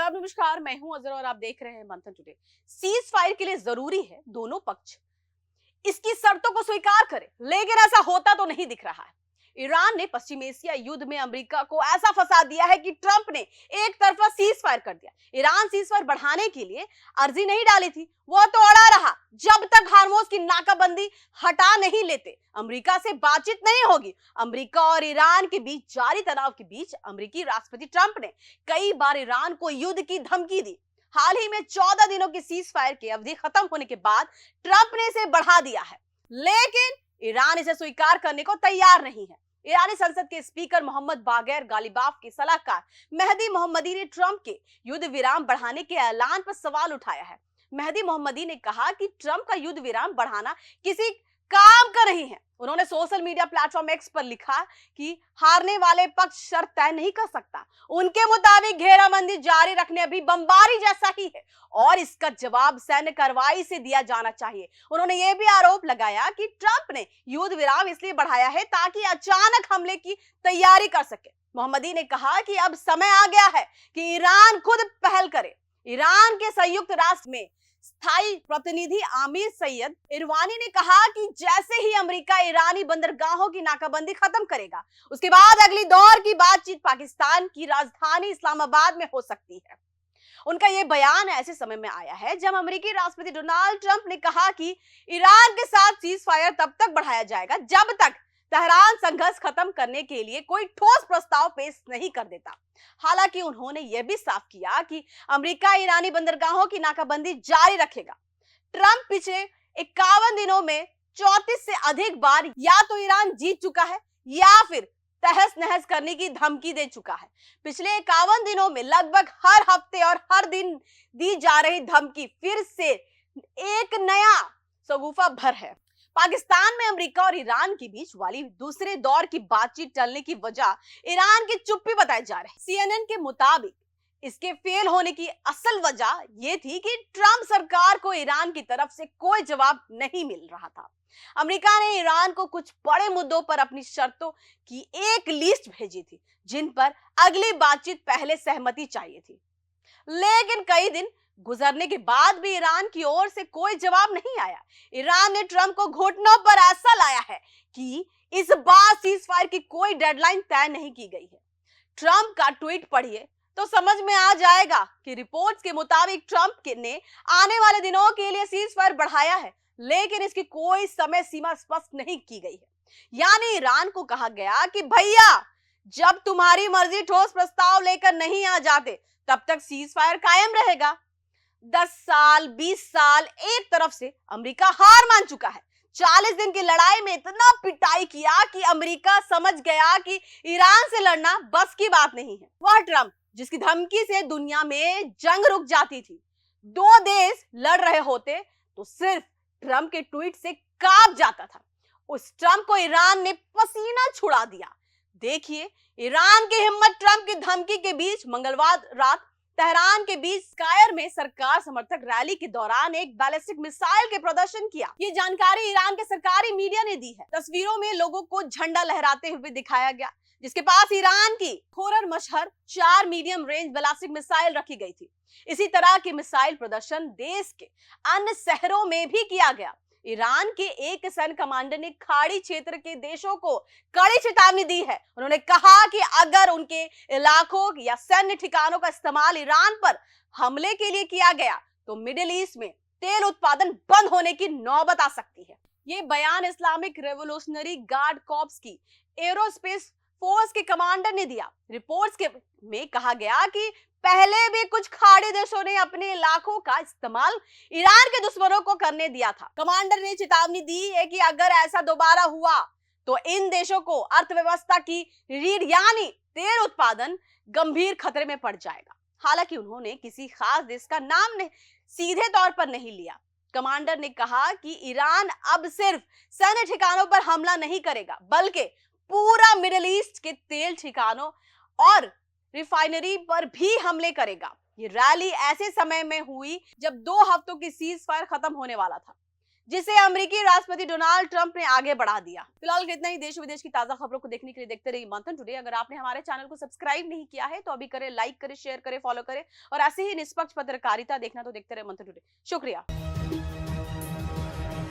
आदाब नमस्कार, मैं हूं अजर और आप देख रहे हैं मंथन टुडे। सीज फायर के लिए जरूरी है दोनों पक्ष इसकी शर्तों को स्वीकार करें, लेकिन ऐसा होता तो नहीं दिख रहा है। ईरान ने पश्चिम एशिया युद्ध में अमेरिका को ऐसा फंसा दिया है कि ट्रंप ने एक तरफा सीज फायर कर दिया। ईरान सीज फायर बढ़ाने के लिए अर्जी नहीं डाली थी, वो तो अड़ा रहा जब तक हार्मोज की नाकाबंदी हटा नहीं लेते। अमेरिका से बातचीत नहीं होगी। अमेरिका और ईरान के बीच जारी तनाव के बीच अमेरिकी राष्ट्रपति ट्रंप ने कई बार ईरान को युद्ध की धमकी दी। हाल ही में 14 दिनों की सीज फायर की अवधि खत्म होने के बाद ट्रंप ने इसे बढ़ा दिया है, लेकिन ईरान इसे स्वीकार करने को तैयार नहीं है। ईरानी संसद के स्पीकर मोहम्मद बागैर गालिबाफ के सलाहकार मेहदी मोहम्मदी ने ट्रंप के युद्ध विराम बढ़ाने के ऐलान पर सवाल उठाया है। मेहदी मोहम्मदी ने कहा कि ट्रंप का युद्ध विराम बढ़ाना किसी काम का नहीं है। उन्होंने सोशल मीडिया प्लेटफॉर्म एक्स पर लिखा कि हारने वाले पक्ष शर्त तय नहीं कर सकता। उनके मुताबिक घेराबंदी जारी रखने अभी बमबारी जैसा ही है और इसका जवाब सैन्य कार्रवाई से दिया जाना चाहिए। उन्होंने यह भी आरोप लगाया कि ट्रंप ने युद्ध विराम इसलिए बढ़ाया है ताकि अचानक हमले की तैयारी कर सके। मोहम्मदी ने कहा कि अब समय आ गया है कि ईरान खुद पहल करे। ईरान के संयुक्त राष्ट्र में स्थायी प्रतिनिधि आमिर सैयद इरवानी ने कहा कि जैसे ही अमेरिका ईरानी बंदरगाहों की नाकाबंदी खत्म करेगा, उसके बाद अगली दौर की बातचीत पाकिस्तान की राजधानी इस्लामाबाद में हो सकती है। उनका यह बयान ऐसे समय में आया है जब अमेरिकी राष्ट्रपति डोनाल्ड ट्रंप ने कहा कि ईरान के साथ सीज फायर तब तक बढ़ाया जाएगा जब तक तेहरान संघर्ष खत्म करने के लिए कोई ठोस प्रस्ताव पेश नहीं कर देता। हालांकि उन्होंने यह भी साफ किया कि अमेरिका ईरानी बंदरगाहों की नाकाबंदी जारी रखेगा। ट्रंप पिछले 51 दिनों में 34 से अधिक बार या तो ईरान जीत चुका है या फिर तहस नहस करने की धमकी दे चुका है। पिछले 51 दिनों में लगभग हर हफ्ते और हर दिन दी जा रही धमकी फिर से एक नया शगुफा भर है। पाकिस्तान में अमेरिका और ईरान के बीच वाली दूसरे दौर की बातचीत टलने की वजह ईरान की चुप्पी बताई जा रही है। सीएनएन के मुताबिक इसके फेल होने की असल वजह यह थी कि ट्रंप सरकार को ईरान की तरफ से कोई जवाब नहीं मिल रहा था। अमेरिका ने ईरान को कुछ बड़े मुद्दों पर अपनी शर्तों की एक लिस्ट भेजी थी, जिन पर अगली बातचीत पहले सहमति चाहिए थी। लेकिन कई दिन गुजरने के बाद भी ईरान की ओर से कोई जवाब नहीं आया। ईरान ने ट्रंप को घुटनों पर ऐसा लाया है कि इस बार सीज फायर की कोई डेडलाइन तय नहीं की गई है। ट्रंप का ट्वीट पढ़िए तो समझ में आ जाएगा कि रिपोर्ट्स के मुताबिक ट्रंप ने आने वाले दिनों के लिए सीज फायर बढ़ाया है, लेकिन इसकी कोई समय सीमा स्पष्ट नहीं की गई है। यानी ईरान को कहा गया कि भैया, जब तुम्हारी मर्जी ठोस प्रस्ताव लेकर नहीं आ जाते तब तक सीज फायर कायम रहेगा। 10 साल 20 साल एक तरफ से अमेरिका हार मान चुका है। 40 दिन की लड़ाई में इतना पिटाई किया कि अमेरिका समझ गया कि ईरान से लड़ना बस की बात नहीं है। वह ट्रंप जिसकी धमकी से दुनिया में जंग रुक जाती थी, दो देश लड़ रहे होते तो सिर्फ ट्रंप के ट्वीट से कांप जाता था। उस ट्रंप को ईरान ने पसीना छुड़ा दिया। देखिए ईरान की हिम्मत। ट्रंप की धमकी के बीच मंगलवार रात तेहरान के बीच स्कायर में सरकार समर्थक रैली के दौरान एक बैलिस्टिक मिसाइल के प्रदर्शन किया। ये जानकारी ईरान के सरकारी मीडिया ने दी है। तस्वीरों में लोगों को झंडा लहराते हुए दिखाया गया, जिसके पास ईरान की खोरर मशहर 4 मीडियम रेंज बैलिस्टिक मिसाइल रखी गई थी। इसी तरह के मिसाइल प्रदर्शन देश के अन्य शहरों में भी किया गया। ईरान के एक सैन्य कमांडर ने खाड़ी क्षेत्र के देशों को कड़ी चेतावनी दी है। उन्होंने कहा कि अगर उनके इलाकों या सैन्य ठिकानों का इस्तेमाल ईरान पर हमले के लिए किया गया तो मिडिल ईस्ट में तेल उत्पादन बंद होने की नौबत आ सकती है। ये बयान इस्लामिक रेवोल्यूशनरी गार्ड कॉर्प्स की एरोस्पेस फोर्स के कमांडर ने दिया। रिपोर्ट्स में कहा गया कि पहले भी कुछ खाड़ी देशों ने अपने इलाकों का इस्तेमाल ईरान के दुश्मनों को करने दिया था। कमांडर ने चेतावनी दी है कि अगर ऐसा दोबारा हुआ तो इन देशों को अर्थव्यवस्था की रीढ़ यानी तेल उत्पादन गंभीर खतरे में पड़ जाएगा। हालांकि उन्होंने किसी खास देश का नाम सीधे तौर पर नहीं लिया। कमांडर ने कहा कि ईरान अब सिर्फ सैन्य ठिकानों पर हमला नहीं करेगा, बल्कि पूरा मिडिल ईस्ट के तेल ठिकानों और रिफाइनरी पर भी हमले करेगा। ये रैली ऐसे समय में हुई जब 2 हफ्तों की सीज फायर खत्म होने वाला था। जिसे अमेरिकी राष्ट्रपति डोनाल्ड ट्रंप ने आगे बढ़ा दिया। फिलहाल इतना ही। देश विदेश की ताजा खबरों को देखने के लिए देखते रहिए मंथन टुडे। अगर आपने हमारे चैनल को सब्सक्राइब नहीं किया है तो अभी करें, लाइक करें, शेयर करें, फॉलो करें और ऐसे ही निष्पक्ष पत्रकारिता देखना तो देखते रहे मंथन टुडे। शुक्रिया।